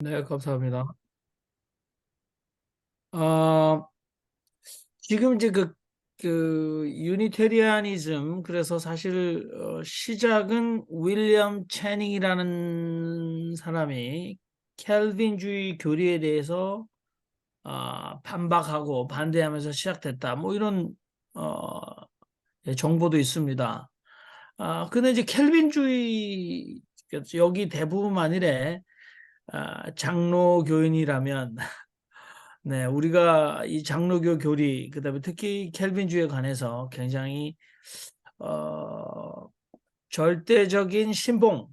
네, 감사합니다. 어, 지금 이제 유니테리아니즘, 그래서 사실, 시작은 윌리엄 채닝이라는 사람이 켈빈주의 교리에 대해서, 반박하고 반대하면서 시작됐다. 뭐 이런, 어, 예, 정보도 있습니다. 근데 이제 켈빈주의, 여기 대부분 만일에, 장로교인이라면 네, 우리가 이 장로교 교리, 그다음에 특히 켈빈주의에 관해서 굉장히 어, 절대적인 신봉,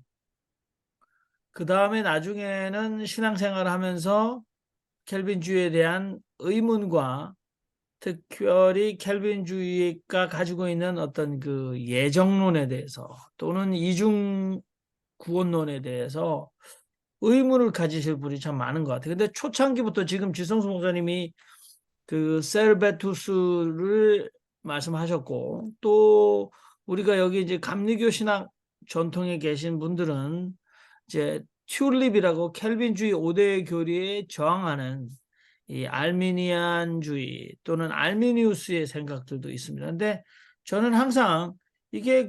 그다음에 나중에는 신앙생활을 하면서 켈빈주의에 대한 의문과 특별히 켈빈주의가 가지고 있는 어떤 그 예정론에 대해서 또는 이중 구원론에 대해서 의문을 가지실 분이 참 많은 것 같아요. 근데 초창기부터 지금 지성수 목사님이 그 세르베투스를 말씀하셨고, 또 우리가 여기 이제 감리교 신학 전통에 계신 분들은 이제 튤립이라고 켈빈주의 5대 교리에 저항하는 이 알미니안주의 또는 알미니우스의 생각들도 있습니다. 근데 저는 항상 이게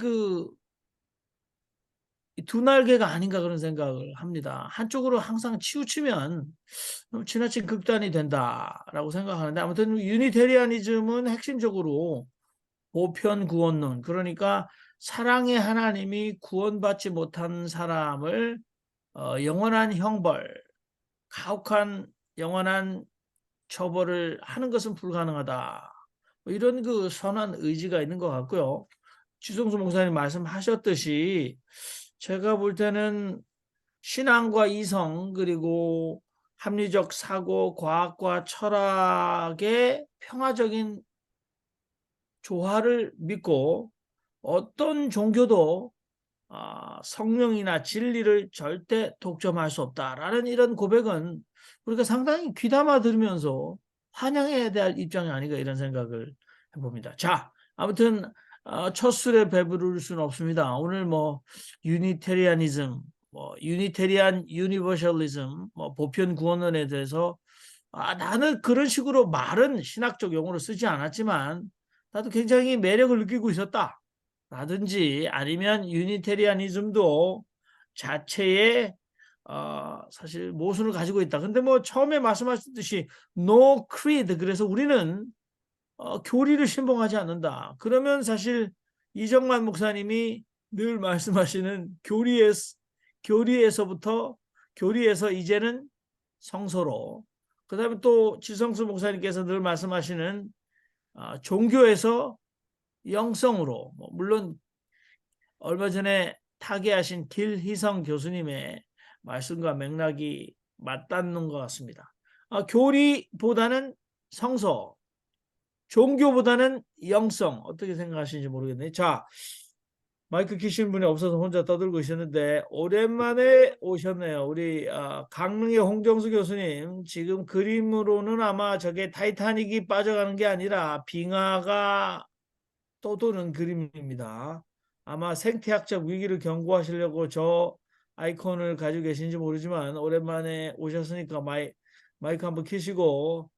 두 날개가 아닌가 그런 생각을 합니다. 한쪽으로 항상 치우치면 지나친 극단이 된다라고 생각하는데, 아무튼 유니테리아니즘은 핵심적으로 보편 구원론, 그러니까 사랑의 하나님이 구원받지 못한 사람을 영원한 형벌, 가혹한 영원한 처벌을 하는 것은 불가능하다. 뭐 이런 그 선한 의지가 있는 것 같고요. 지성수 목사님 말씀하셨듯이 제가 볼 때는 신앙과 이성, 그리고 합리적 사고, 과학과 철학의 평화적인 조화를 믿고 어떤 종교도 성령이나 진리를 절대 독점할 수 없다라는 이런 고백은 우리가 상당히 귀담아 들으면서 환영해야 될 입장이 아닌가 이런 생각을 해봅니다. 자, 아무튼 첫 술에 배부를 수는 없습니다. 오늘 뭐 유니테리아니즘, 뭐 유니테리안 유니버셜리즘, 뭐 보편 구원론에 대해서 나는 그런 식으로 말은 신학적 용어로 쓰지 않았지만 나도 굉장히 매력을 느끼고 있었다. 라든지 아니면 유니테리아니즘도 자체의 사실 모순을 가지고 있다. 근데 뭐 처음에 말씀하셨듯이 no creed, 그래서 우리는 교리를 신봉하지 않는다. 그러면 사실 이정만 목사님이 늘 말씀하시는 교리에서부터 교리에서 이제는 성서로, 그다음에 또 지성수 목사님께서 늘 말씀하시는 종교에서 영성으로, 뭐 물론 얼마 전에 타계하신 길희성 교수님의 말씀과 맥락이 맞닿는 것 같습니다. 교리보다는 성서, 종교보다는 영성, 어떻게 생각하시는지 모르겠네요. 자, 마이크 키신 분이 없어서 혼자 떠들고 있었는데 오랜만에 오셨네요. 우리 강릉의 홍정수 교수님, 지금 그림으로는 아마 저게 타이타닉이 빠져가는 게 아니라 빙하가 떠도는 그림입니다. 아마 생태학적 위기를 경고하시려고 저 아이콘을 가지고 계신지 모르지만 오랜만에 오셨으니까 마이크 한번 켜시고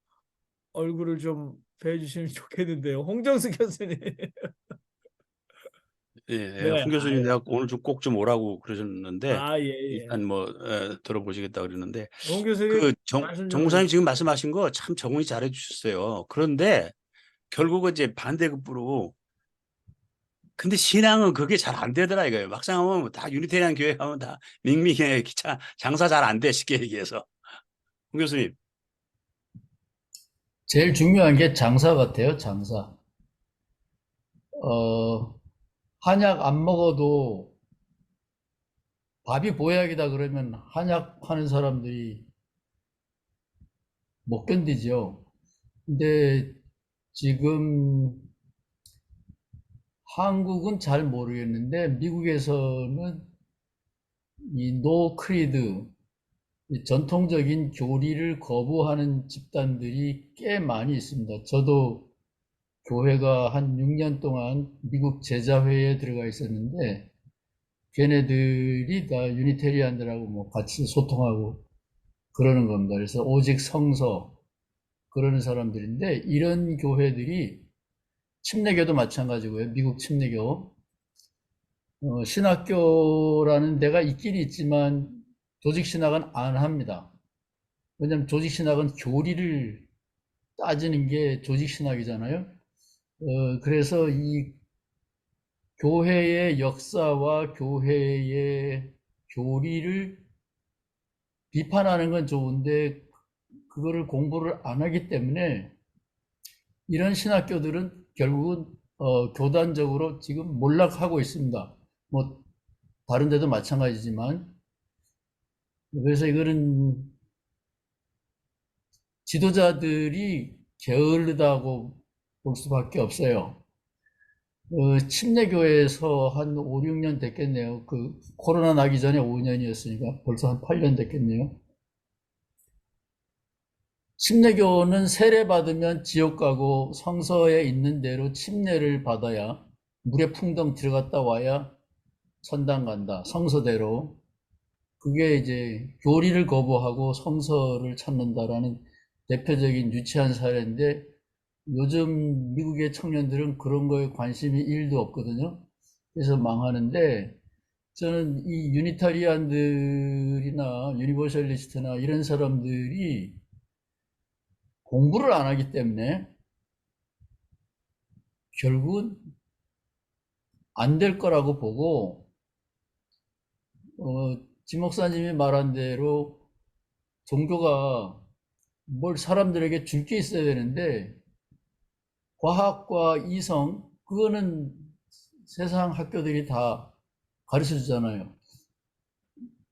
얼굴을 좀 배워주시면 좋겠는데요. 홍정수 교수님. 예, 예. 네, 홍 교수님 내가 오늘 좀 꼭 좀 오라고 그러셨는데 예, 예. 일단 뭐 들어보시겠다 그러는데 홍 교수님 그 말씀 좀 정무사님 해주세요. 지금 말씀하신 거 참 정리 잘해 주셨어요. 그런데 결국은 이제 반대급부로 근데 신앙은 그게 잘 안 되더라 이거예요. 막상 하면 다 유니테리안 교회 가면 다 밍밍해 장사 잘 안 돼 쉽게 얘기해서. 홍 교수님. 제일 중요한 게 장사 같아요, 장사. 어, 한약 안 먹어도 밥이 보약이다 그러면 한약 하는 사람들이 못 견디죠. 근데 지금 한국은 잘 모르겠는데 미국에서는 이 노 크리드, 전통적인 교리를 거부하는 집단들이 꽤 많이 있습니다. 저도 교회가 한 6년 동안 미국 제자회에 들어가 있었는데 걔네들이 다 유니테리안들하고 뭐 같이 소통하고 그러는 겁니다. 그래서 오직 성서 그러는 사람들인데 이런 교회들이 침례교도 마찬가지고요. 미국 침례교 신학교라는 데가 있긴 있지만 조직 신학은 안 합니다. 왜냐하면 조직 신학은 교리를 따지는 게 조직 신학이잖아요. 그래서 이 교회의 역사와 교회의 교리를 비판하는 건 좋은데 그거를 공부를 안 하기 때문에 이런 신학교들은 결국은 교단적으로 지금 몰락하고 있습니다. 뭐 다른 데도 마찬가지지만 그래서 이거는 지도자들이 게을르다고 볼 수밖에 없어요. 침례교회에서 한 5, 6년 됐겠네요. 그 코로나 나기 전에 5년이었으니까 벌써 한 8년 됐겠네요. 침례교는 세례받으면 지옥 가고 성서에 있는 대로 침례를 받아야 물에 풍덩 들어갔다 와야 천당 간다. 성서대로. 그게 이제 교리를 거부하고 성서를 찾는다라는 대표적인 유치한 사례인데 요즘 미국의 청년들은 그런 거에 관심이 1도 없거든요. 그래서 망하는데 저는 이 유니타리안들이나 유니버셜리스트나 이런 사람들이 공부를 안 하기 때문에 결국은 안 될 거라고 보고 지 목사님이 말한 대로 종교가 뭘 사람들에게 줄 게 있어야 되는데 과학과 이성 그거는 세상 학교들이 다 가르쳐 주잖아요.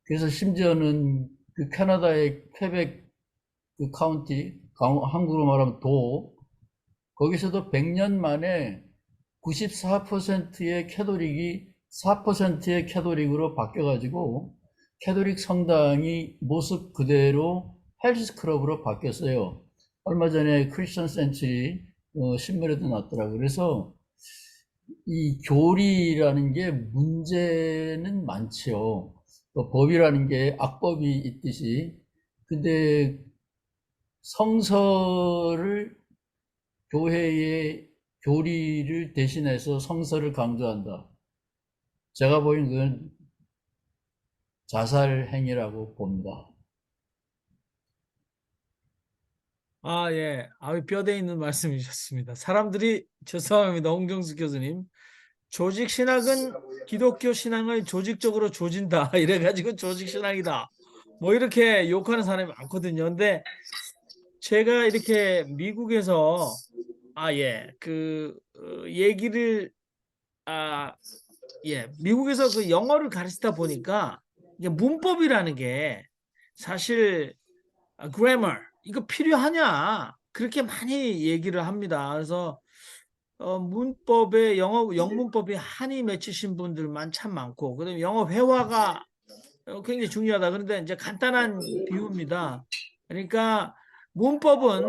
그래서 심지어는 그 캐나다의 퀘벡 그 카운티 한국으로 말하면 도 거기서도 100년 만에 94%의 캐톨릭이 4%의 캐톨릭으로 바뀌어가지고 캐톨릭 성당이 모습 그대로 헬스 클럽으로 바뀌었어요. 얼마 전에 크리스천 센츄리 신문에도 났더라고요. 그래서 이 교리라는 게 문제는 많죠. 법이라는 게 악법이 있듯이. 근데 성서를 교회의 교리를 대신해서 성서를 강조한다. 제가 보기엔 그건 자살 행위라고 봅니다. 아, 예. 아주 뼈대 있는 말씀이셨습니다. 사람들이 죄송합니다. 홍정수 교수님. 조직 신학은 기독교 신앙을 조직적으로 조진다. 이래가지고 조직 신앙이다. 뭐 이렇게 욕하는 사람이 많거든요. 근데 제가 이렇게 미국에서 얘기를 아, 미국에서 그 영어를 가르치다 보니까 이게 문법이라는 게 사실 grammar 이거 필요하냐 그렇게 많이 얘기를 합니다. 그래서 문법에 영문법에 한이 맺히신 분들만 참 많고 그다음에 영어 회화가 굉장히 중요하다. 그런데 이제 간단한 비유입니다. 그러니까 문법은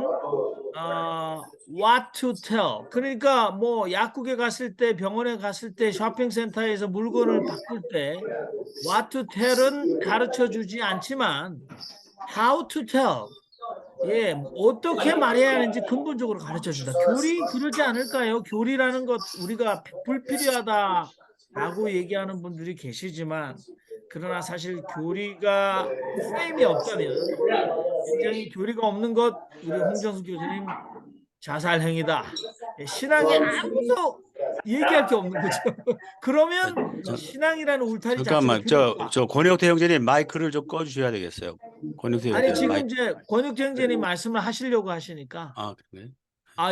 what to tell. 그러니까 뭐 약국에 갔을 때, 병원에 갔을 때, 쇼핑센터에서 물건을 바꿀 때 what to tell은 가르쳐 주지 않지만 how to tell. 예, 어떻게 말해야 하는지 근본적으로 가르쳐 준다. 교리 그러지 않을까요? 교리라는 것 우리가 불필요하다라고 얘기하는 분들이 계시지만 그러나 사실 교리가 프레임이 없다면 굉장히 교리가 없는 것 우리 홍정수 교수님 자살 행위다. 예, 신앙에 아무도 얘기할 게 없는 거죠. 그러면 저, 신앙이라는 울타리 자체가 잠깐만, 필요 없다. 권혁태 형제님 마이크를 좀 꺼주셔야 되겠어요. 권혁태 아니 형제님 지금 마이크. 이제 권익 행제님 말씀을 하시려고 하시니까 아, 그래?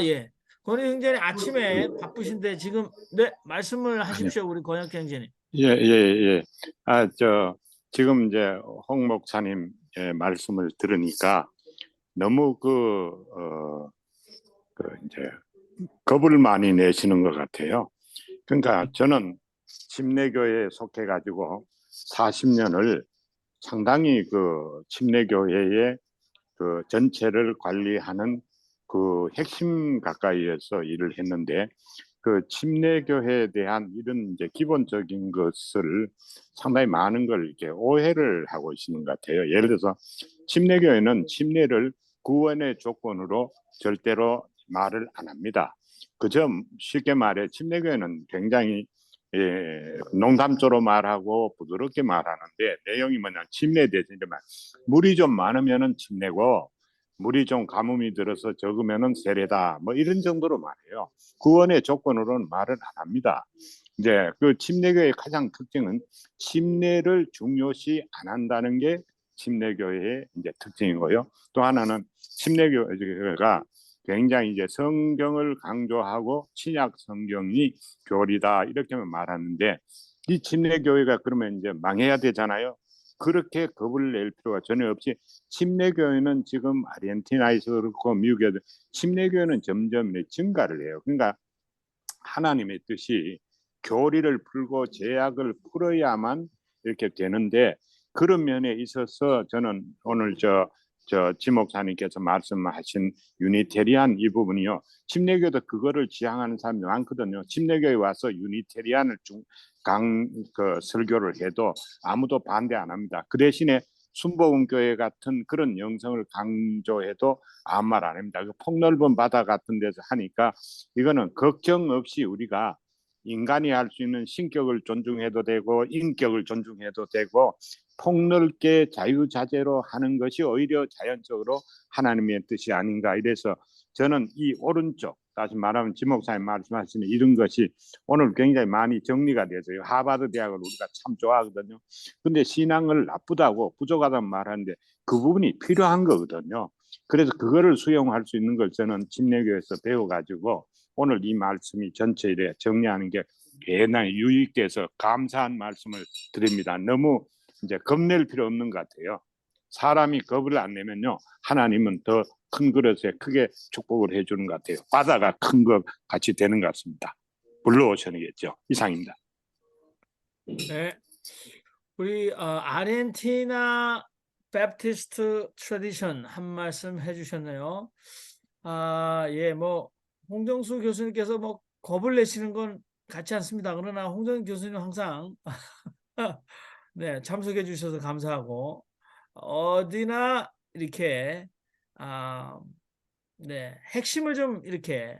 예. 권익 행제님 아침에 바쁘신데 지금 네 말씀을 아니요. 하십시오 우리 권익 행제님. 예, 예, 예. 지금 이제 홍 목사님 말씀을 들으니까 너무 이제 겁을 많이 내시는 것 같아요. 그러니까 저는 침례교회에 속해가지고 40년을 상당히 그 침례교회의 그 전체를 관리하는 그 핵심 가까이에서 일을 했는데 그 침례교회에 대한 이런 이제 기본적인 것을 상당히 많은 걸 이렇게 오해를 하고 있는 것 같아요. 예를 들어서 침례교회는 침례를 구원의 조건으로 절대로 말을 안 합니다. 그저 쉽게 말해 침례교회는 굉장히 농담조로 말하고 부드럽게 말하는데 내용이 뭐냐 침례 대신에만 물이 좀 많으면은 침례고 물이 좀 가뭄이 들어서 적으면은 세례다 뭐 이런 정도로 말해요. 구원의 조건으로는 말을 안 합니다. 이제 그 침례교회의 가장 특징은 침례를 중요시 안 한다는 게 침례교회의 이제 특징이고요. 또 하나는 침례교회가 굉장히 이제 성경을 강조하고 신약 성경이 교리다 이렇게만 말하는데 이 침례교회가 그러면 이제 망해야 되잖아요. 그렇게 겁을 낼 필요가 전혀 없이 침례교회는 지금 아르헨티나에서 그렇고 미국에도 침례교회는 점점 증가를 해요. 그러니까 하나님의 뜻이 교리를 풀고 제약을 풀어야만 이렇게 되는데 그런 면에 있어서 저는 오늘 지 목사님께서 말씀하신 유니테리안 이 부분이요. 침례교도 그거를 지향하는 사람이 많거든요. 침례교에 와서 유니테리안을 설교를 해도 아무도 반대 안 합니다. 그 대신에 순복음교회 같은 그런 영성을 강조해도 아무 말 안 합니다. 그 폭넓은 바다 같은 데서 하니까 이거는 걱정 없이 우리가 인간이 할 수 있는 신격을 존중해도 되고 인격을 존중해도 되고 폭넓게 자유자재로 하는 것이 오히려 자연적으로 하나님의 뜻이 아닌가 이래서 저는 이 오른쪽 다시 말하면 지 목사님 말씀하시는 이런 것이 오늘 굉장히 많이 정리가 돼서요. 하버드 대학을 우리가 참 좋아하거든요. 근데 신앙을 나쁘다고 부족하다고 말하는데 그 부분이 필요한 거거든요. 그래서 그거를 수용할 수 있는 걸 저는 침례교에서 배워가지고 오늘 이 말씀이 전체 이래 정리하는 게 대단히 유익돼서 감사한 말씀을 드립니다. 너무 이제 겁낼 필요 없는 것 같아요. 사람이 겁을 안 내면요 하나님은 더 큰 그릇에 크게 축복을 해주는 것 같아요. 바다가 큰 것 같이 되는 것 같습니다. 불러오셔야겠죠. 이상입니다. 네. 우리 아르헨티나 베프티스트 트래디션 한 말씀 해주셨네요. 예, 뭐 홍정수 교수님께서 뭐 겁을 내시는 건 같지 않습니다. 그러나 홍정수 교수님 항상 네, 참석해 주셔서 감사하고 어디나 이렇게 네, 핵심을 좀 이렇게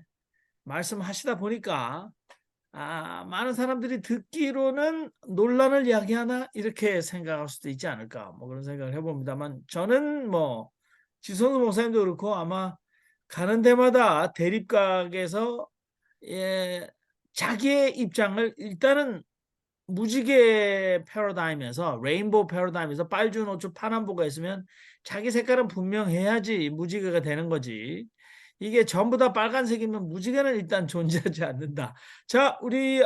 말씀하시다 보니까 많은 사람들이 듣기로는 논란을 야기하나 이렇게 생각할 수도 있지 않을까 뭐 그런 생각을 해봅니다만 저는 뭐 지성수 목사님도 그렇고 아마 가는 데마다 대립각에서 자기의 입장을 일단은 무지개 패러다임에서 레인보우 패러다임에서 빨주 노초 파남보가 있으면 자기 색깔은 분명해야지 무지개가 되는 거지. 이게 전부 다 빨간색이면 무지개는 일단 존재하지 않는다. 자, 우리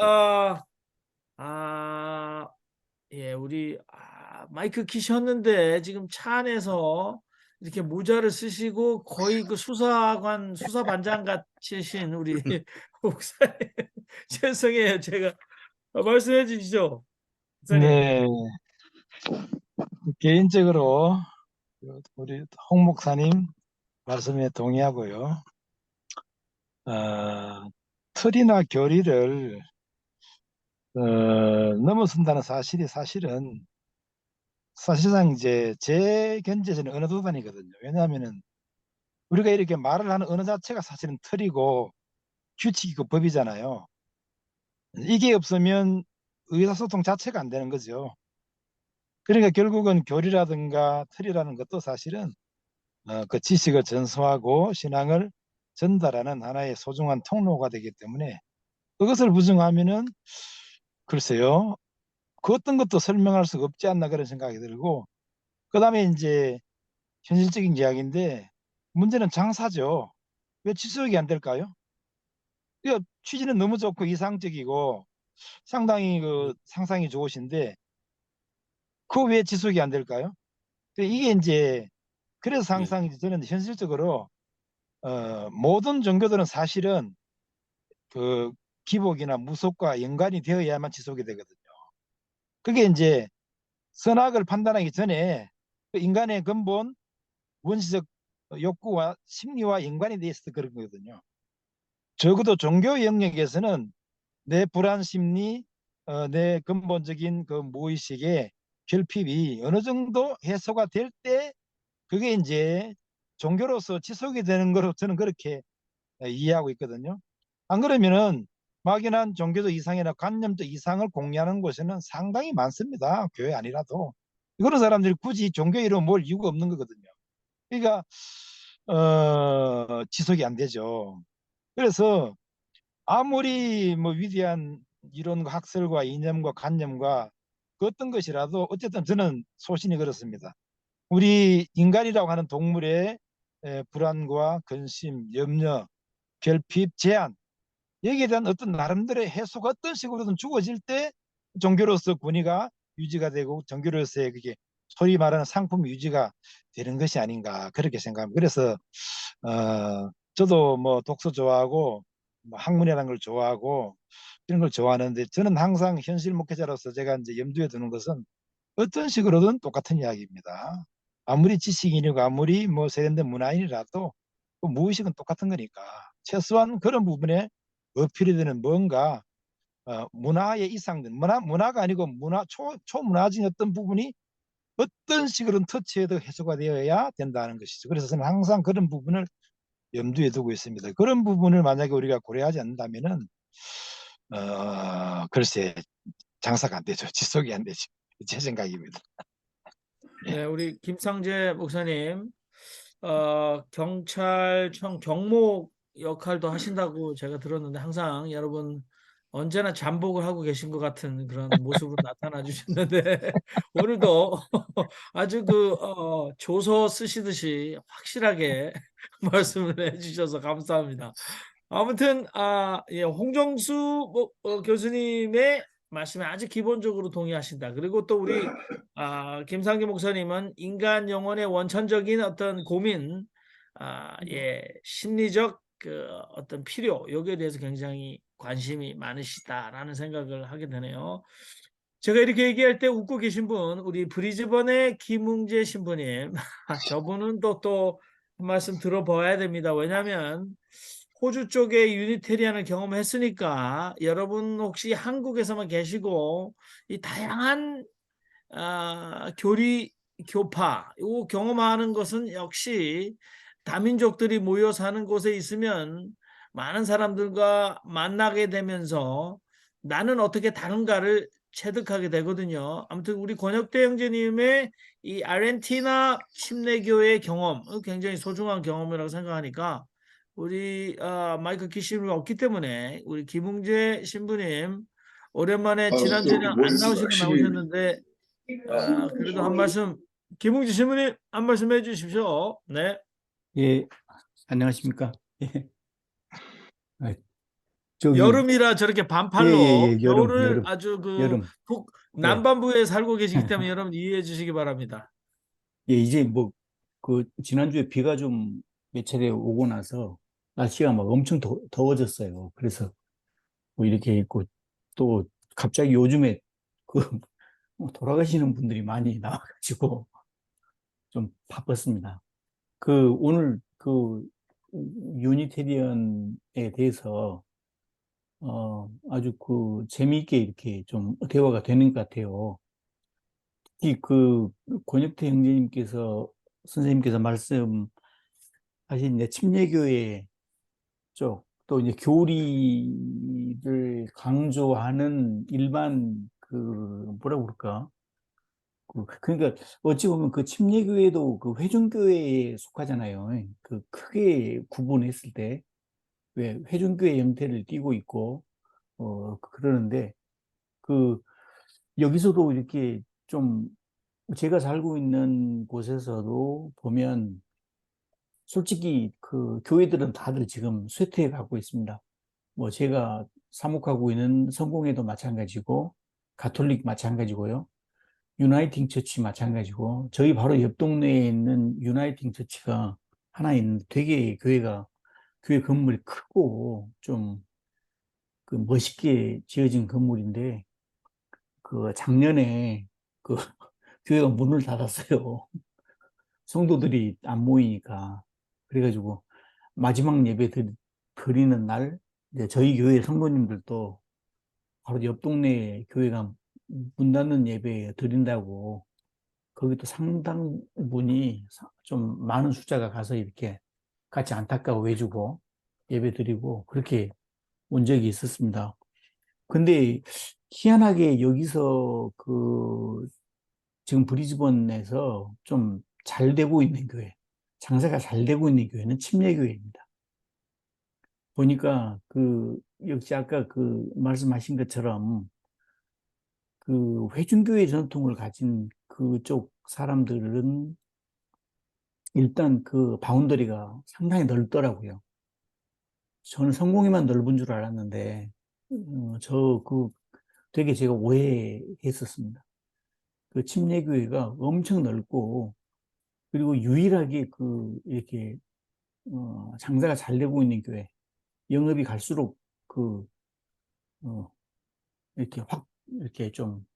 예, 우리 마이크 키셨는데 지금 차 안에서 이렇게 모자를 쓰시고 거의 그 수사반장 같으신 우리 목사님 죄송해요. 제가 말씀해 주시죠. 목사님. 네, 개인적으로 우리 홍 목사님 말씀에 동의하고요. 틀이나 교리를 넘어선다는 사실이 사실상 이제 제 견제에서는 어느 도단이거든요. 왜냐하면은 우리가 이렇게 말을 하는 언어 자체가 사실은 틀이고 규칙이고 법이잖아요. 이게 없으면 의사소통 자체가 안 되는 거죠. 그러니까 결국은 교리라든가 틀이라는 것도 사실은 그 지식을 전수하고 신앙을 전달하는 하나의 소중한 통로가 되기 때문에 그것을 부정하면은 글쎄요 그 어떤 것도 설명할 수가 없지 않나 그런 생각이 들고 그 다음에 이제 현실적인 이야기인데 문제는 장사죠. 왜 지속이 안 될까요? 그 취지는 너무 좋고 이상적이고 상당히 그 상상이 좋으신데 그 왜 지속이 안 될까요? 이게 이제 그래서 네. 항상 저는 현실적으로 모든 종교들은 사실은 그 기복이나 무속과 연관이 되어야만 지속이 되거든요. 그게 이제 선악을 판단하기 전에 그 인간의 근본 원시적 욕구와 심리와 연관이 돼 있어서 그런 거거든요. 적어도 종교 영역에서는 내 불안 심리, 내 근본적인 그 무의식의 결핍이 어느 정도 해소가 될 때 그게 이제 종교로서 지속이 되는 거로 저는 그렇게 이해하고 있거든요. 안 그러면은 막연한 종교적 이상이나 관념적 이상을 공유하는 곳에는 상당히 많습니다. 교회 아니라도. 그런 사람들이 굳이 종교 이름 모을 이유가 없는 거거든요. 그러니까 지속이 안 되죠. 그래서 아무리 뭐 위대한 이론과 학설과 이념과 관념과 그 어떤 것이라도 어쨌든 저는 소신이 그렇습니다. 우리 인간이라고 하는 동물의 불안과 근심, 염려, 결핍, 제한 여기에 대한 어떤 나름대로의 해소가 어떤 식으로든 주어질 때 종교로서 권위가 유지가 되고 종교로서의 그게 소위 말하는 상품 유지가 되는 것이 아닌가 그렇게 생각합니다. 그래서 저도 뭐 독서 좋아하고 뭐 학문이라는 걸 좋아하고 이런 걸 좋아하는데 저는 항상 현실 목회자로서 제가 이제 염두에 두는 것은 어떤 식으로든 똑같은 이야기입니다. 아무리 지식인이고 아무리 뭐 세련된 문화인이라도 그 무의식은 똑같은 거니까 최소한 그런 부분에 어필이 되는 뭔가 문화의 이상된 문화가 아니고 초문화적인 어떤 부분이 어떤 식으로든 터치해도 해소가 되어야 된다는 것이죠. 그래서 저는 항상 그런 부분을 염두에 두고 있습니다. 그런 부분을 만약에 우리가 고려하지 않는다면은 글쎄 장사가 안 되죠. 지속이 안 되죠. 제 생각입니다. 네, 우리 김상재 목사님, 경찰청 경목 역할도 하신다고 제가 들었는데 항상 여러분 언제나 잠복을 하고 계신 것 같은 그런 모습으로 나타나 주셨는데 오늘도 아주 조서 쓰시듯이 확실하게 말씀을 해주셔서 감사합니다. 아무튼 예, 홍정수 교수님의 말씀에 아주 기본적으로 동의하신다. 그리고 또 우리 김상기 목사님은 인간 영혼의 원천적인 어떤 고민, 예, 심리적 그 어떤 필요, 여기에 대해서 굉장히 관심이 많으시다라는 생각을 하게 되네요. 제가 이렇게 얘기할 때 웃고 계신 분, 우리 브리즈번의 김웅재 신부님, 저분은 또 한 말씀 들어봐야 됩니다. 왜냐하면 호주 쪽에 유니테리안을 경험했으니까 여러분 혹시 한국에서만 계시고 이 다양한 교파 이거 경험하는 것은 역시 다민족들이 모여 사는 곳에 있으면 많은 사람들과 만나게 되면서 나는 어떻게 다른가를 체득하게 되거든요. 아무튼 우리 권혁대 형제님의 이 아르헨티나 침례교의 경험 굉장히 소중한 경험이라고 생각하니까 우리 마이크 키심이 없기 때문에 우리 김웅재 신부님 오랜만에 지난주에는 안 나오시고 나오셨는데 그래도 한 말씀, 김웅지 신부님 한 말씀 해주십시오. 네. 예, 안녕하십니까. 예. 아, 저기, 여름이라 저렇게 예, 예, 반팔로 예, 겨울을 아주 여름. 예, 남반부에 살고 계시기 때문에 여러분 이해해 주시기 바랍니다. 예, 이제 뭐, 지난주에 비가 좀 몇 차례 오고 나서 날씨가 막 엄청 더워졌어요. 그래서 뭐 이렇게 있고, 또 갑자기 요즘에 그, 돌아가시는 분들이 많이 나와가지고 좀 바빴습니다. 오늘 유니테리언에 대해서 아주 재미있게 이렇게 좀 대화가 되는 것 같아요. 특히 권혁태 형제님께서, 선생님께서 말씀하신 이제 침례교회 쪽, 또 이제 교리를 강조하는 일반 뭐라고 그럴까? 그러니까 어찌 보면 침례교회도 회중교회에 속하잖아요. 크게 구분했을 때, 왜 회중교회 형태를 띠고 있고, 그러는데, 그, 여기서도 이렇게 좀 제가 살고 있는 곳에서도 보면 솔직히 교회들은 다들 지금 쇠퇴해 가고 있습니다. 뭐 제가 사목하고 있는 성공회도 마찬가지고 가톨릭 마찬가지고요. 유나이팅 처치 마찬가지고 저희 바로 옆 동네에 있는 유나이팅 처치가 하나 있는데 되게 교회 건물이 크고 좀 멋있게 지어진 건물인데 작년에 교회가 문을 닫았어요. 성도들이 안 모이니까. 그래가지고 마지막 예배 드리는 날 이제 저희 교회 성도님들도 바로 옆 동네 교회가 문 닫는 예배 드린다고 거기 또 상당 분이 좀 많은 숫자가 가서 이렇게 같이 안타까워 해주고 예배 드리고 그렇게 온 적이 있었습니다. 근데 희한하게 여기서 그 지금 브리즈번에서 좀 잘 되고 있는 교회, 장사가 잘 되고 있는 교회는 침례교회입니다. 보니까 그 역시 아까 그 말씀하신 것처럼 그 회중교회 전통을 가진 그쪽 사람들은 일단 그 바운더리가 상당히 넓더라고요. 저는 성공회만 넓은 줄 알았는데 저 그 되게 제가 오해했었습니다. 그 침례교회가 엄청 넓고 그리고 유일하게 그 이렇게 장사가 잘 되고 있는 교회, 영업이 갈수록 그 이렇게 확 이렇게 좀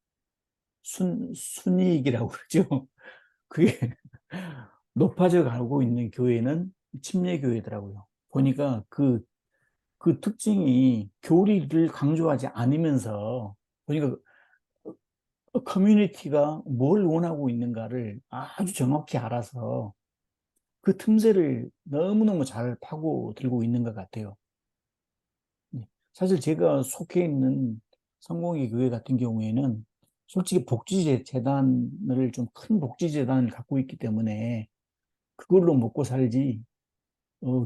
순이익이라고 그러죠. 그게 높아져 가고 있는 교회는 침례교회더라고요. 보니까 그 특징이 교리를 강조하지 않으면서 보니까 커뮤니티가 뭘 원하고 있는가를 아주 정확히 알아서 그 틈새를 너무너무 잘 파고들고 있는 것 같아요. 사실 제가 속해 있는 성공회 교회 같은 경우에는 솔직히 복지재단을 좀 큰 복지재단을 갖고 있기 때문에 그걸로 먹고 살지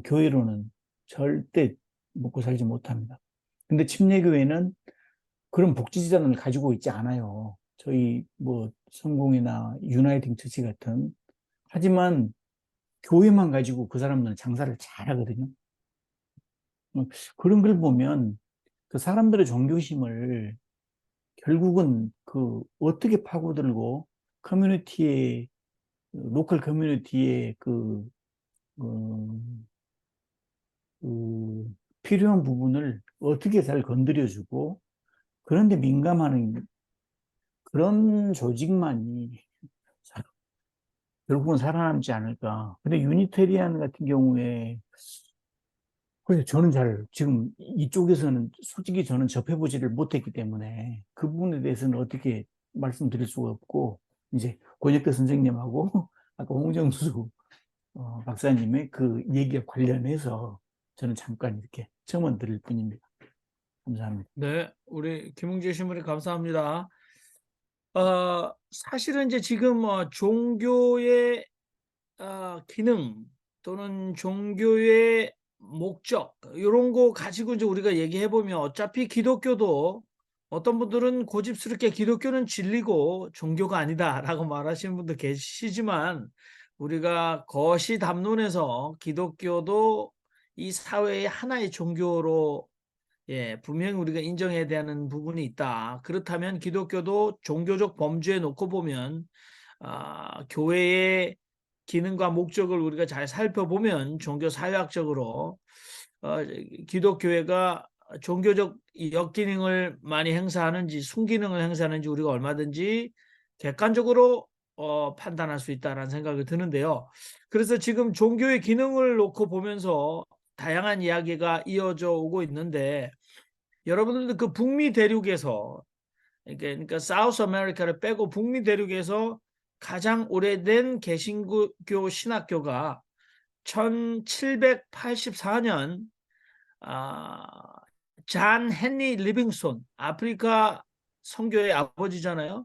교회로는 절대 먹고 살지 못합니다. 근데 침례교회는 그런 복지재단을 가지고 있지 않아요. 저희 뭐 성공회나 유나이팅 처치 같은. 하지만 교회만 가지고 그 사람들은 장사를 잘 하거든요. 그런 걸 보면 그 사람들의 종교심을 결국은 그 어떻게 파고들고 커뮤니티에 로컬 커뮤니티에 어, 그 필요한 부분을 어떻게 잘 건드려주고 그런데 민감하는 그런 조직만이 결국은 살아남지 않을까. 근데 유니테리안 같은 경우에 그래서 저는 지금 이쪽에서는 솔직히 저는 접해보지를 못했기 때문에 그 부분에 대해서는 어떻게 말씀드릴 수가 없고, 이제 권혁대 선생님하고 아까 홍정수 박사님의 그 얘기에 관련해서 저는 잠깐 이렇게 첨언 드릴 뿐입니다. 감사합니다. 네, 우리 김웅재 신부님 감사합니다. 사실은 이제 지금 종교의 기능 또는 종교의 목적 이런 거 가지고 이제 우리가 얘기해 보면 어차피 기독교도 어떤 분들은 고집스럽게 기독교는 진리고 종교가 아니다라고 말하시는 분도 계시지만 우리가 거시 담론에서 기독교도 이 사회의 하나의 종교로 분명히 우리가 인정해야 되는 부분이 있다. 그렇다면 기독교도 종교적 범주에 놓고 보면 교회의 기능과 목적을 우리가 잘 살펴보면 종교 사회학적으로 기독교회가 종교적 역기능을 많이 행사하는지 순기능을 행사하는지 우리가 얼마든지 객관적으로 판단할 수 있다는 생각이 드는데요. 그래서 지금 종교의 기능을 놓고 보면서 다양한 이야기가 이어져 오고 있는데 여러분들도 그 북미 대륙에서 그러니까 사우스 아메리카를 빼고 북미 대륙에서 가장 오래된 개신교 신학교가 1784년 잔 헨리 리빙스톤 아프리카 선교의 아버지잖아요.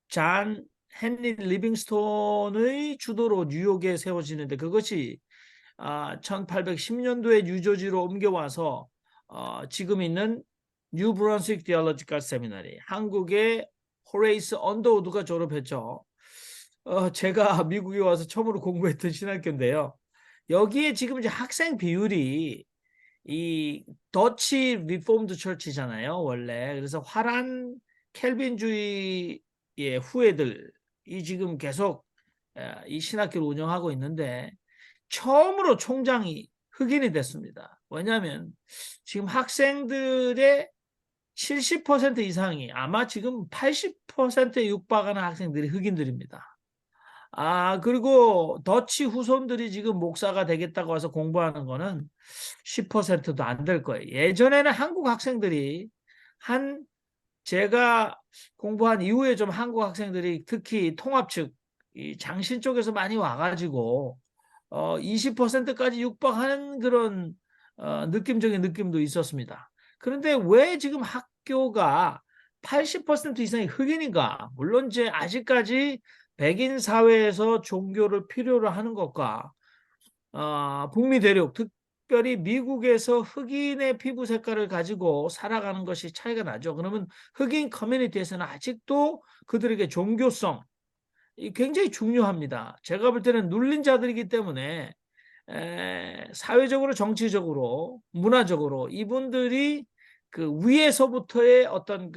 잔 헨리 리빙스톤의 주도로 뉴욕에 세워지는데 그것이 1810년도에 뉴저지로 옮겨와서 지금 있는 뉴 브런스윅 디얼로지컬 세미나리 한국의 호레이스 언더우드가 졸업했죠. 제가 미국에 와서 처음으로 공부했던 신학교인데요. 여기에 지금 이제 학생 비율이 이 더치 리폼드 처치잖아요, 원래. 그래서 화란 켈빈주의의 후예들이 지금 계속 이 신학교를 운영하고 있는데 처음으로 총장이 흑인이 됐습니다. 왜냐하면 지금 학생들의 70% 이상이 아마 지금 80%에 육박하는 학생들이 흑인들입니다. 그리고 더치 후손들이 지금 목사가 되겠다고 해서 공부하는 거는 10%도 안 될 거예요. 예전에는 한국 학생들이 제가 공부한 이후에 좀 한국 학생들이 특히 통합 측, 이 장신 쪽에서 많이 와가지고 20%까지 육박하는 그런 느낌적인 느낌도 있었습니다. 그런데 왜 지금 학교가 80% 이상이 흑인인가? 물론 이제 아직까지 백인 사회에서 종교를 필요로 하는 것과 북미 대륙, 특별히 미국에서 흑인의 피부 색깔을 가지고 살아가는 것이 차이가 나죠. 그러면 흑인 커뮤니티에서는 아직도 그들에게 종교성, 이 굉장히 중요합니다. 제가 볼 때는 눌린 자들이기 때문에 사회적으로, 정치적으로, 문화적으로 이분들이 그 위에서부터의 어떤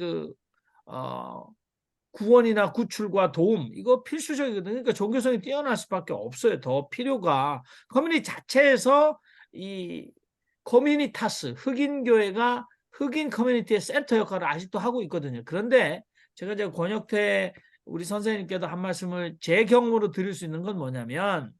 구원이나 구출과 도움, 이거 필수적이거든요. 그러니까 종교성이 뛰어날 수밖에 없어요. 더 필요가 커뮤니티 자체에서 이 커뮤니타스, 흑인 교회가 흑인 커뮤니티의 센터 역할을 아직도 하고 있거든요. 그런데 제가 이제 권혁태 우리 선생님께도 한 말씀을 제 경험으로 드릴 수 있는 건 뭐냐면,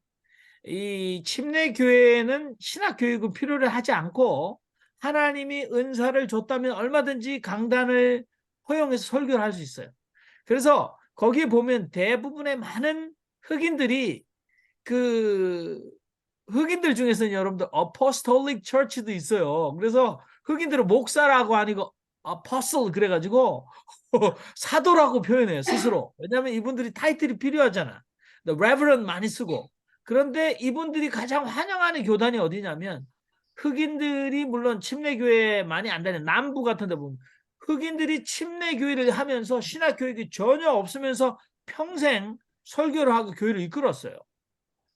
이 침례 교회는 신학 교육을 필요로 하지 않고 하나님이 은사를 줬다면 얼마든지 강단을 허용해서 설교를 할 수 있어요. 그래서 거기에 보면 대부분의 많은 흑인들이 흑인들 중에서는 여러분들 어포스톨릭 처치도 있어요. 그래서 흑인들은 목사라고 아니고 아포스톨 그래가지고 사도라고 표현해요, 스스로. 왜냐하면 이분들이 타이틀이 필요하잖아. 레버런드 많이 쓰고. 그런데 이분들이 가장 환영하는 교단이 어디냐면, 흑인들이 물론 침례교회 많이 안 다니는 남부 같은 데 보면 흑인들이 침례교회를 하면서 신학 교육이 전혀 없으면서 평생 설교를 하고 교회를 이끌었어요.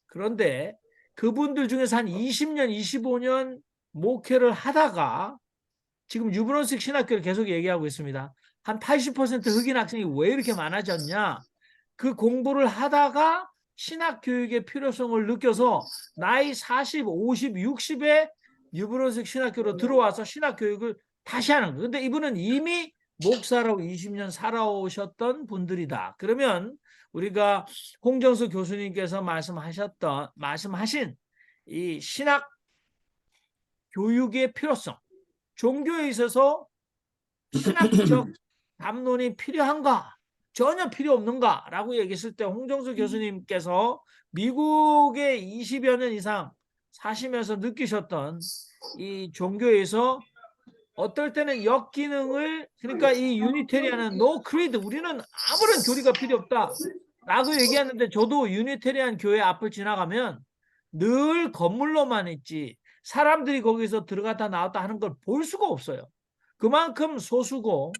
그런데 그분들 중에서 한 20년, 25년 목회를 하다가 지금 유브론식 신학교를 계속 얘기하고 있습니다. 한 80% 흑인 학생이 왜 이렇게 많아졌냐? 그 공부를 하다가 신학 교육의 필요성을 느껴서 나이 40, 50, 60에 유브론식 신학교로 들어와서 신학 교육을 다시 하는 거예요. 근데 이분은 이미 목사라고 20년 살아오셨던 분들이다. 그러면 우리가 홍정수 교수님께서 말씀하신 이 신학 교육의 필요성, 종교에 있어서 신학적 담론이 필요한가? 전혀 필요 없는가? 라고 얘기했을 때 홍정수 교수님께서 미국에 20여 년 이상 사시면서 느끼셨던 이 종교에서 어떨 때는 역기능을, 그러니까 이 유니테리안은 no creed, 우리는 아무런 교리가 필요 없다 라고 얘기하는데, 저도 유니테리안 교회 앞을 지나가면 늘 건물로만 있지 사람들이 거기서 들어갔다 나왔다 하는 걸 볼 수가 없어요. 그만큼 소수고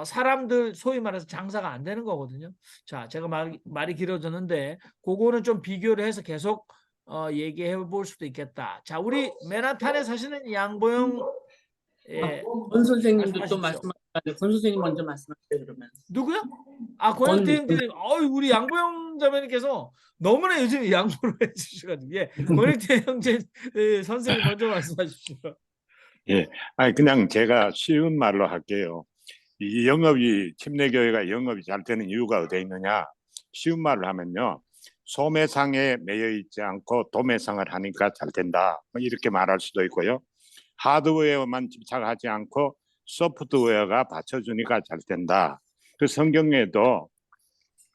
사람들 소위 말해서 장사가 안 되는 거거든요. 자, 제가 말이 길어졌는데 그거는 좀 비교를 해서 계속 얘기해 볼 수도 있겠다. 자, 우리 맨하탄에 사시는 양보영 권 선생님도 또 말씀하십시오. 말씀하시는데 권 선생님 먼저 말씀하세요. 그러면 누구요? 권혁태 형제님. 우리 양보영 자매님께서 너무나 요즘 양보를 해주셔가지고, 권혁태 형제 선생님 먼저 말씀하십시오. 그냥 제가 쉬운 말로 할게요. 이 침례교회가 영업이 잘 되는 이유가 어디에 있느냐? 쉬운 말로 하면요, 소매상에 매여 있지 않고 도매상을 하니까 잘 된다, 이렇게 말할 수도 있고요. 하드웨어만 집착하지 않고 소프트웨어가 받쳐주니까 잘 된다. 그 성경에도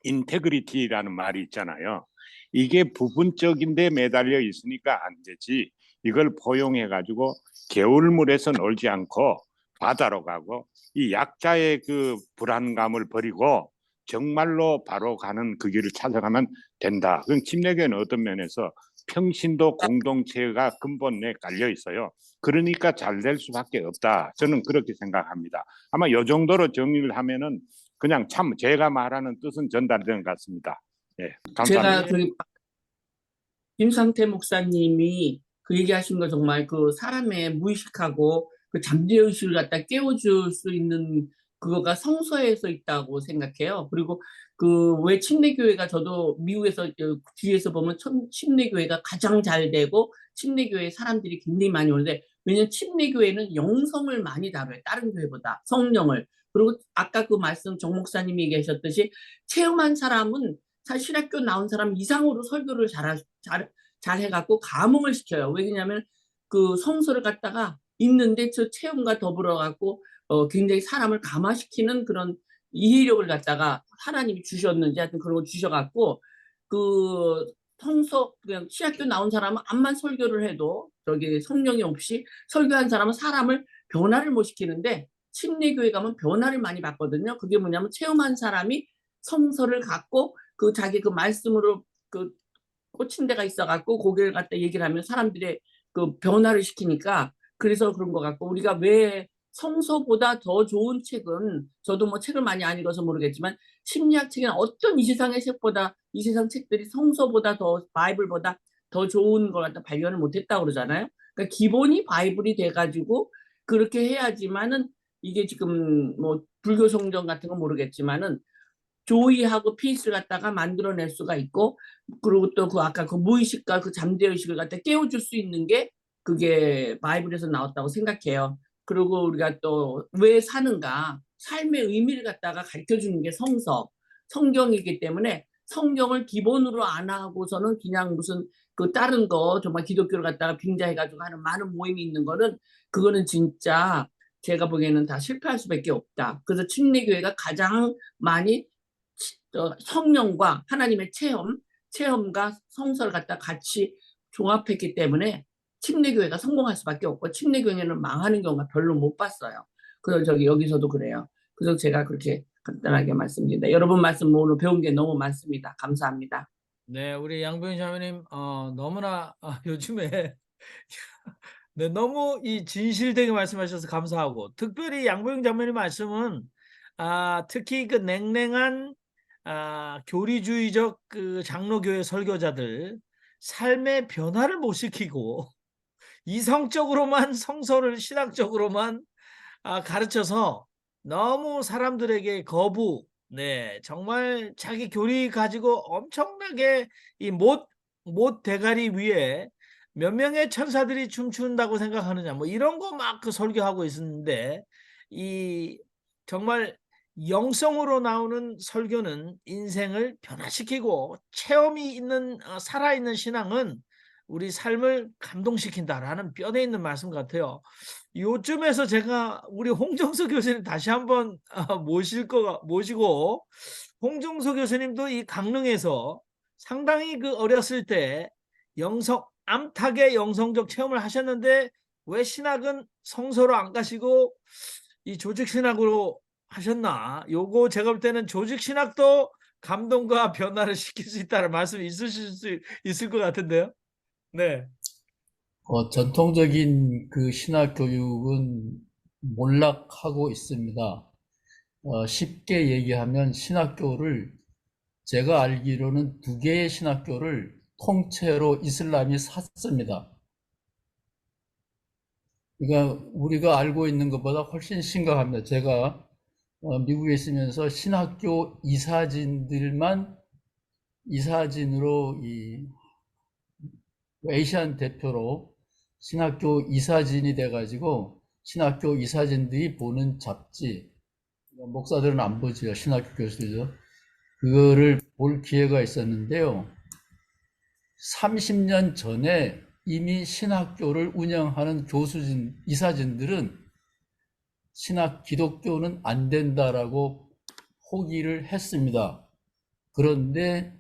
인테그리티라는 말이 있잖아요. 이게 부분적인데 매달려 있으니까 안 되지, 이걸 포용해 가지고 개울물에서 놀지 않고 바다로 가고 이 약자의 그 불안감을 버리고 정말로 바로 가는 그 길을 찾아가면 된다. 그럼 침례교회는 어떤 면에서 평신도 공동체가 근본에 깔려 있어요. 그러니까 잘 될 수밖에 없다. 저는 그렇게 생각합니다. 아마 이 정도로 정리를 하면은 그냥 참 제가 말하는 뜻은 전달된 것 같습니다. 감사합니다. 제가 김상태 목사님이 그 얘기하신 거 정말 그 사람의 무의식하고 그 잠재의식을 갖다 깨워줄 수 있는 그거가 성서에서 있다고 생각해요. 그리고 왜 침례교회가, 저도 미국에서 뒤에서 보면 침례교회가 가장 잘 되고 침례교회 사람들이 굉장히 많이 오는데, 왜냐면 침례교회는 영성을 많이 다뤄요. 다른 교회보다 성령을. 그리고 아까 그 말씀 정 목사님이 얘기하셨듯이 체험한 사람은 사실 신학교 나온 사람 이상으로 설교를 잘 해갖고 감흥을 시켜요. 왜냐하면 그 성서를 갖다가 읽는데 저 체험과 더불어 갖고 굉장히 사람을 감화시키는 그런 이해력을 갖다가 하나님이 주셨는지 하여튼 그런 거 주셔갖고 그 성서 그냥 신학교 나온 사람은 암만 설교를 해도 저기 성령이 없이 설교한 사람은 사람을 변화를 못 시키는데 침례교회 가면 변화를 많이 받거든요. 그게 뭐냐면 체험한 사람이 성서를 갖고 그 자기 그 말씀으로 그 꽂힌 데가 있어갖고 거기를 갖다 얘기를 하면 사람들의 그 변화를 시키니까 그래서 그런 것 같고 우리가 왜 성서보다 더 좋은 책은 저도 뭐 책을 많이 안 읽어서 모르겠지만 심리학 책이나 어떤 이 세상의 책보다 이 세상 책들이 성서보다 더 바이블보다 더 좋은 걸 갖다 발견을 못했다고 그러잖아요. 그러니까 기본이 바이블이 돼가지고 그렇게 해야지만은 이게 지금 뭐 불교 성경 같은 건 모르겠지만은 조이하고 피스를 갖다가 만들어낼 수가 있고 그리고 또 그 아까 그 무의식과 그 잠재의식을 갖다 깨워줄 수 있는 게 그게 바이블에서 나왔다고 생각해요. 그리고 우리가 또 왜 사는가 삶의 의미를 갖다가 가르쳐 주는 게 성경이기 때문에 성경을 기본으로 안 하고서는 그냥 무슨 그 다른 거 정말 기독교를 갖다가 빙자해가지고 하는 많은 모임이 있는 거는 그거는 진짜 제가 보기에는 다 실패할 수밖에 없다. 그래서 침례교회가 가장 많이 성령과 하나님의 체험과 성서를 갖다 같이 종합했기 때문에 침례교회가 성공할 수밖에 없고 침례교회는 망하는 경우가 별로 못 봤어요. 그래서 저기 여기서도 그래요. 그래서 제가 그렇게 간단하게 말씀드립니다. 여러분 말씀 오늘 배운 게 너무 많습니다. 감사합니다. 네, 우리 양병희 자매님, 너무나 요즘에 네, 너무 이 진실되게 말씀하셔서 감사하고 특별히 양병희 자매님 말씀은 특히 그 냉랭한 교리주의적 그 장로교회 설교자들 삶의 변화를 못 시키고 이성적으로만 성서를 신학적으로만 가르쳐서 너무 사람들에게 거부, 네, 정말 자기 교리 가지고 엄청나게 이 못 대가리 위에 몇 명의 천사들이 춤춘다고 생각하느냐, 뭐 이런 거 막 그 설교하고 있었는데, 이 정말 영성으로 나오는 설교는 인생을 변화시키고 체험이 있는 살아있는 신앙은 우리 삶을 감동시킨다라는 뼈대 있는 말씀 같아요. 요쯤에서 제가 우리 홍정수 교수님 다시 한번 모시고 홍정수 교수님도 이 강릉에서 상당히 그 어렸을 때 암탉의 영성적 체험을 하셨는데 왜 신학은 성서로 안 가시고 이 조직신학으로 하셨나? 요거 제가 볼 때는 조직신학도 감동과 변화를 시킬 수 있다는 말씀이 있으실 수 있을 것 같은데요. 네. 전통적인 그 신학 교육은 몰락하고 있습니다. 쉽게 얘기하면 신학교를 제가 알기로는 2개의 신학교를 통째로 이슬람이 샀습니다. 그러니까 우리가 알고 있는 것보다 훨씬 심각합니다. 제가 미국에 있으면서 신학교 이사진들만 이사진으로 이 에이시안 대표로 신학교 이사진이 돼가지고 신학교 이사진들이 보는 잡지, 목사들은 안 보죠. 신학교 교수죠. 그거를 볼 기회가 있었는데요. 30년 전에 이미 신학교를 운영하는 이사진들은 기독교는 안 된다라고 포기를 했습니다. 그런데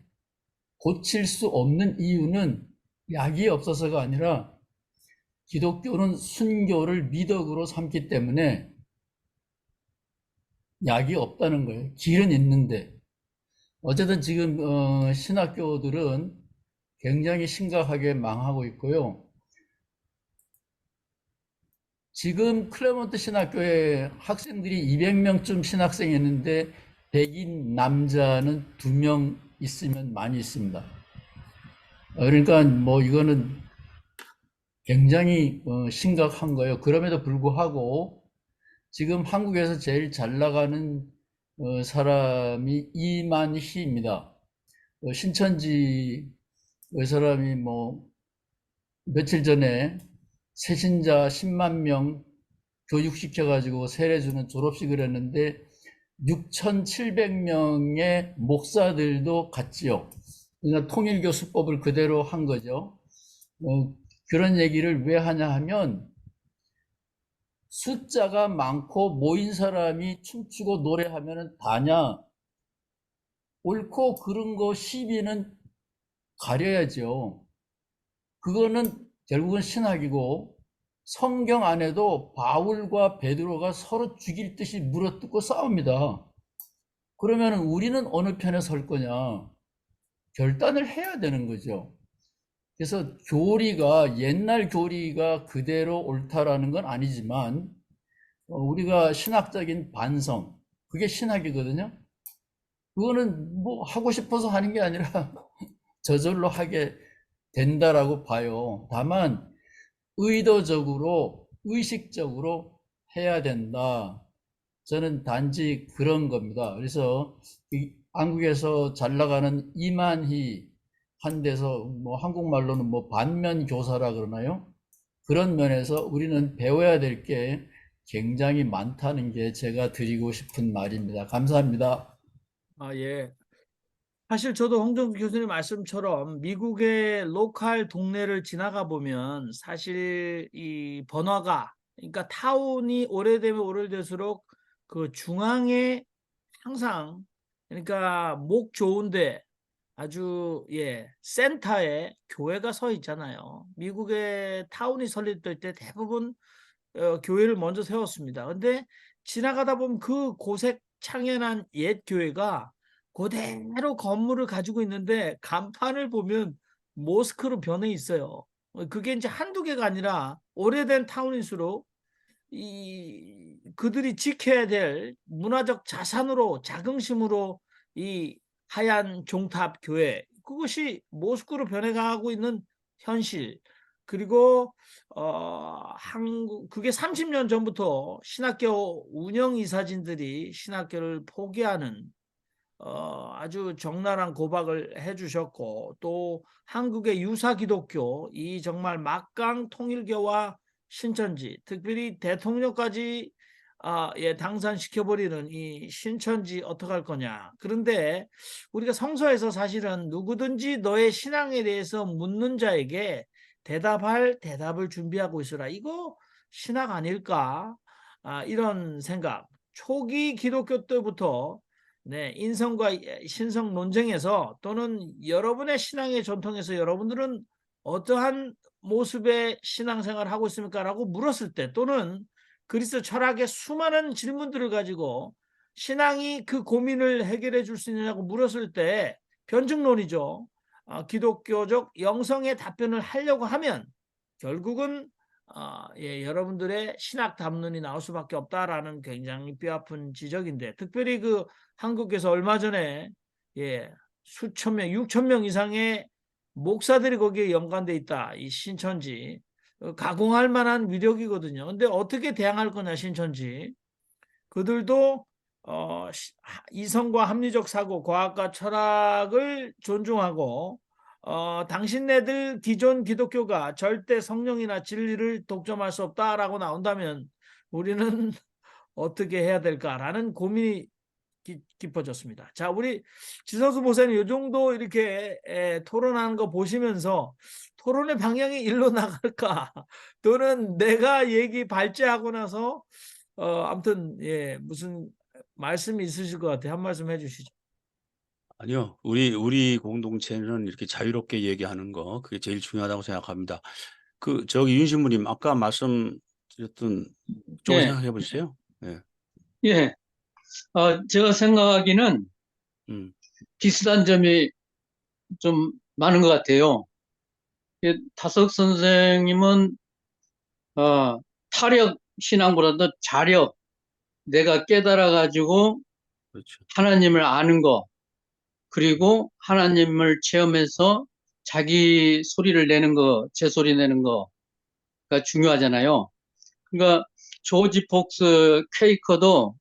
고칠 수 없는 이유는 약이 없어서가 아니라 기독교는 순교를 미덕으로 삼기 때문에 약이 없다는 거예요. 길은 있는데. 어쨌든 지금 신학교들은 굉장히 심각하게 망하고 있고요. 지금 클레몬트 신학교에 학생들이 200명쯤 신학생이 있는데 백인 남자는 2명 있으면 많이 있습니다. 그러니까 뭐 이거는 굉장히 심각한 거예요. 그럼에도 불구하고 지금 한국에서 제일 잘 나가는 사람이 이만희입니다. 신천지 그 사람이 뭐 며칠 전에 새신자 10만 명 교육시켜가지고 세례 주는 졸업식을 했는데 6,700명의 목사들도 갔지요. 그러니까 통일교수법을 그대로 한 거죠. 그런 얘기를 왜 하냐 하면 숫자가 많고 모인 사람이 춤추고 노래하면 다냐? 옳고 그른 거 시비는 가려야죠. 그거는 결국은 신학이고 성경 안에도 바울과 베드로가 서로 죽일 듯이 물어뜯고 싸웁니다. 그러면 우리는 어느 편에 설 거냐? 결단을 해야 되는 거죠. 그래서 교리가 옛날 교리가 그대로 옳다라는 건 아니지만 우리가 신학적인 반성, 그게 신학이거든요. 그거는 뭐 하고 싶어서 하는 게 아니라 저절로 하게 된다라고 봐요. 다만 의도적으로, 의식적으로 해야 된다. 저는 단지 그런 겁니다. 그래서 한국에서 잘 나가는 이만희 한 데서 뭐 한국말로는 뭐 반면 교사라 그러나요? 그런 면에서 우리는 배워야 될 게 굉장히 많다는 게 제가 드리고 싶은 말입니다. 감사합니다. 예. 사실 저도 홍정수 교수님 말씀처럼 미국의 로컬 동네를 지나가 보면 사실 이 번화가, 그러니까 타운이 오래되면 오래될수록 그 중앙에 항상, 그러니까 목 좋은데 아주 센터에 교회가 서 있잖아요. 미국의 타운이 설립될 때 대부분 교회를 먼저 세웠습니다. 근데 지나가다 보면 그 고색 창연한 옛 교회가 그대로 건물을 가지고 있는데 간판을 보면 모스크로 변해 있어요. 그게 이제 한두 개가 아니라 오래된 타운일수록 그들이 지켜야 될 문화적 자산으로, 자긍심으로 이 하얀 종탑 교회, 그것이 모스크로 변해가고 있는 현실. 그리고 그게 30년 전부터 신학교 운영이사진들이 신학교를 포기하는 아주 적나라한 고박을 해주셨고, 또 한국의 유사 기독교, 이 정말 막강 통일교와 신천지, 특별히 대통령까지 당선시켜버리는 이 신천지 어떡할 거냐. 그런데 우리가 성서에서 사실은 누구든지 너의 신앙에 대해서 묻는 자에게 대답할 대답을 준비하고 있으라. 이거 신학 아닐까? 이런 생각. 초기 기독교 때부터 인성과 신성 논쟁에서, 또는 여러분의 신앙의 전통에서 여러분들은 어떠한 모습의 신앙생활을 하고 있습니까? 라고 물었을 때, 또는 그리스도 철학의 수많은 질문들을 가지고 신앙이 그 고민을 해결해 줄 수 있느냐고 물었을 때, 변증론이죠. 기독교적 영성의 답변을 하려고 하면 결국은 여러분들의 신학 담론이 나올 수밖에 없다라는 굉장히 뼈아픈 지적인데, 특별히 그 한국에서 얼마 전에 수천 명, 6천 명 이상의 목사들이 거기에 연관돼 있다. 이 신천지 가공할 만한 위력이거든요. 근데 어떻게 대항할 거냐, 신천지. 그들도 이성과 합리적 사고, 과학과 철학을 존중하고 당신네들 기존 기독교가 절대 성령이나 진리를 독점할 수 없다라고 나온다면 우리는 어떻게 해야 될까라는 고민이 깊어졌습니다. 자, 우리 지성수 목사님, 이 정도 이렇게 토론하는 거 보시면서 토론의 방향이 일로 나갈까? 또는 내가 얘기 발제하고 나서 아무튼 무슨 말씀이 있으실 것 같아요. 한 말씀 해주시죠. 아니요. 우리 공동체는 이렇게 자유롭게 얘기하는 거, 그게 제일 중요하다고 생각합니다. 저기 윤신무님, 아까 말씀드렸던 쪽을 예, 생각해 보세요. 예. 예. 제가 생각하기는 음, 비슷한 점이 좀 많은 것 같아요. 타석 선생님은, 타력 신앙보다도 자력, 내가 깨달아가지고 그렇죠. 하나님을 아는 거, 그리고 하나님을 체험해서 자기 소리를 내는 거, 제 소리 내는 거가 중요하잖아요. 그러니까 조지 폭스 퀘이커도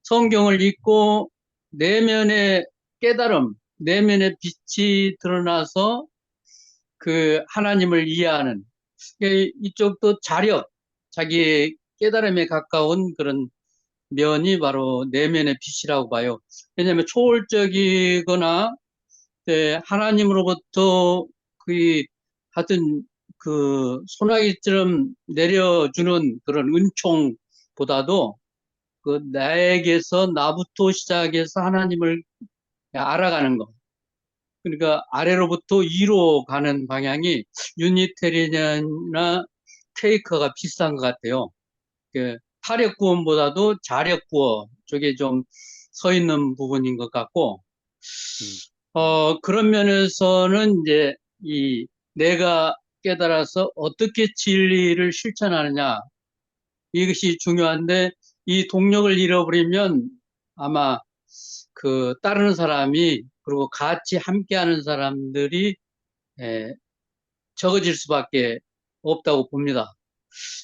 성경을 읽고 내면의 깨달음, 내면의 빛이 드러나서 그 하나님을 이해하는, 이쪽도 자력, 자기의 깨달음에 가까운 그런 면이 바로 내면의 빛이라고 봐요. 왜냐하면 초월적이거나 하나님으로부터 그 하여튼 그 소나기처럼 내려주는 그런 은총보다도 그 나에게서 나부터 시작해서 하나님을 알아가는 것. 그러니까 아래로부터 위로 가는 방향이 유니테리안이나 퀘이커가 비슷한 것 같아요. 그 타력 구원보다도 자력 구원 쪽에 좀 서 있는 부분인 것 같고, 그런 면에서는 이제 이 내가 깨달아서 어떻게 진리를 실천하느냐 이것이 중요한데 이 동력을 잃어버리면 아마 그 따르는 사람이 그리고 같이 함께하는 사람들이 적어질 수밖에 없다고 봅니다.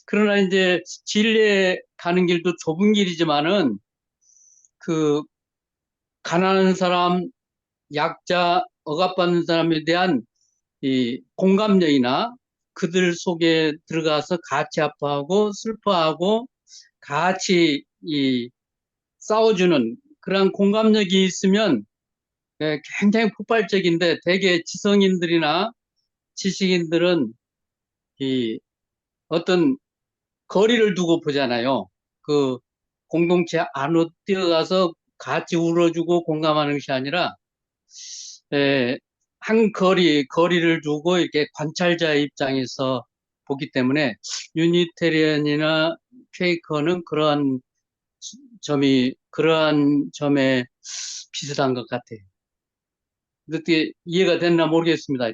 그러나 이제 진리에 가는 길도 좁은 길이지만은 그 가난한 사람, 약자, 억압받는 사람에 대한 이 공감력이나 그들 속에 들어가서 같이 아파하고 슬퍼하고 같이 이 싸워주는 그런 공감력이 있으면 굉장히 폭발적인데 대개 지성인들이나 지식인들은 이 어떤 거리를 두고 보잖아요. 그 공동체 안으로 뛰어가서 같이 울어주고 공감하는 것이 아니라 한 거리를 두고 이렇게 관찰자의 입장에서 보기 때문에 유니테리언이나 퀘이커는 그러한 점에 비슷한 것 같아요. 어떻게 이해가 됐나 모르겠습니다.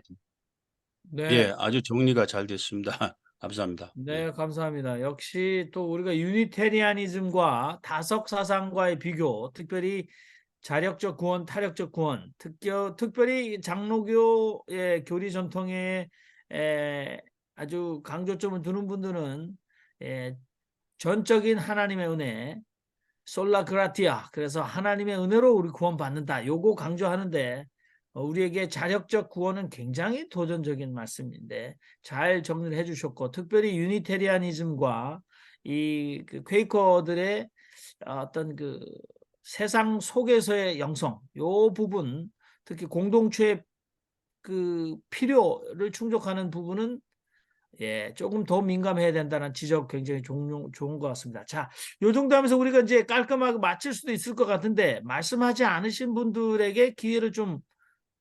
네. 예, 아주 정리가 잘 됐습니다. 감사합니다. 네, 감사합니다. 역시 또 우리가 유니테리아니즘과 다석 사상과의 비교, 특별히 자력적 구원, 타력적 구원, 특별히 장로교의 교리 전통에 아주 강조점을 두는 분들은 전적인 하나님의 은혜, 솔라 그라티아, 그래서 하나님의 은혜로 우리 구원받는다. 요거 강조하는데 우리에게 자력적 구원은 굉장히 도전적인 말씀인데 잘 정리를 해주셨고, 특별히 유니테리아니즘과 그 퀘이커들의 어떤 그 세상 속에서의 영성, 요 부분, 특히 공동체의 그 필요를 충족하는 부분은 조금 더 민감해야 된다는 지적 굉장히 좋은 것 같습니다. 자, 요 정도 하면서 우리가 이제 깔끔하게 마칠 수도 있을 것 같은데 말씀하지 않으신 분들에게 기회를 좀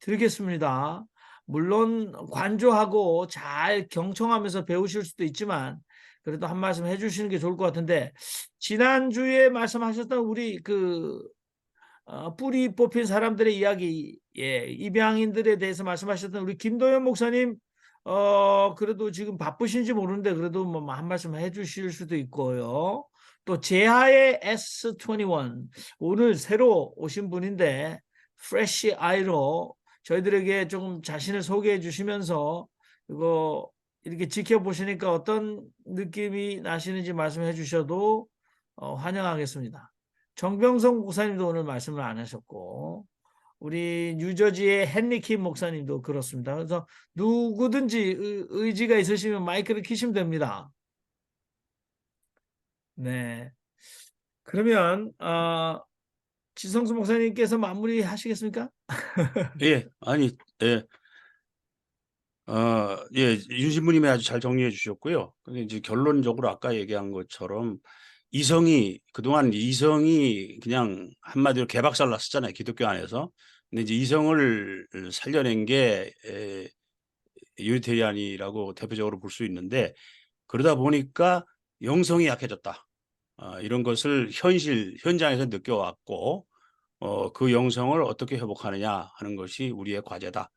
드리겠습니다. 물론 관조하고 잘 경청하면서 배우실 수도 있지만 그래도 한 말씀 해주시는 게 좋을 것 같은데, 지난주에 말씀하셨던 우리 뿌리 뽑힌 사람들의 이야기, 입양인들에 대해서 말씀하셨던 우리 김도현 목사님, 그래도 지금 바쁘신지 모르는데 그래도 뭐 한 말씀 해주실 수도 있고요. 또 제하의 S21, 오늘 새로 오신 분인데 프레시 아이로 저희들에게 조금 자신을 소개해 주시면서 이거 이렇게 지켜보시니까 어떤 느낌이 나시는지 말씀해 주셔도 환영하겠습니다. 정병성 목사님도 오늘 말씀을 안 하셨고, 우리 뉴저지의 헨리킴 목사님도 그렇습니다. 그래서 누구든지 의지가 있으시면 마이크를 켜시면 됩니다. 네. 그러면 지성수 목사님께서 마무리 하시겠습니까? 예, 아니, 예, 예, 유신부님이 아주 잘 정리해 주셨고요. 근데 이제 결론적으로 아까 얘기한 것처럼 그동안 이성이 그냥 한마디로 개박살 났었잖아요. 기독교 안에서. 근데 이제 이성을 살려낸 게 유니테리안이라고 대표적으로 볼 수 있는데, 그러다 보니까 영성이 약해졌다. 이런 것을 현장에서 느껴왔고, 그 영성을 어떻게 회복하느냐 하는 것이 우리의 과제다.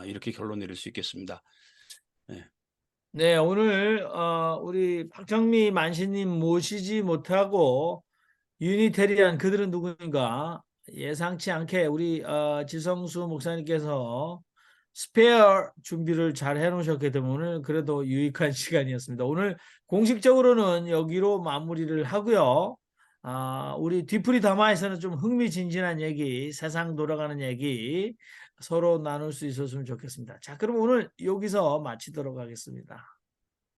이렇게 결론 내릴 수 있겠습니다. 네. 네, 오늘 우리 박정미 만신님 모시지 못하고 유니테리안 그들은 누구인가 예상치 않게 우리 지성수 목사님께서 스페어 준비를 잘 해놓으셨기 때문에 오늘 그래도 유익한 시간이었습니다. 오늘 공식적으로는 여기로 마무리를 하고요. 우리 뒤풀이 담화에서는 좀 흥미진진한 얘기, 세상 돌아가는 얘기 서로 나눌 수 있었으면 좋겠습니다. 자, 그럼 오늘 여기서 마치도록 하겠습니다.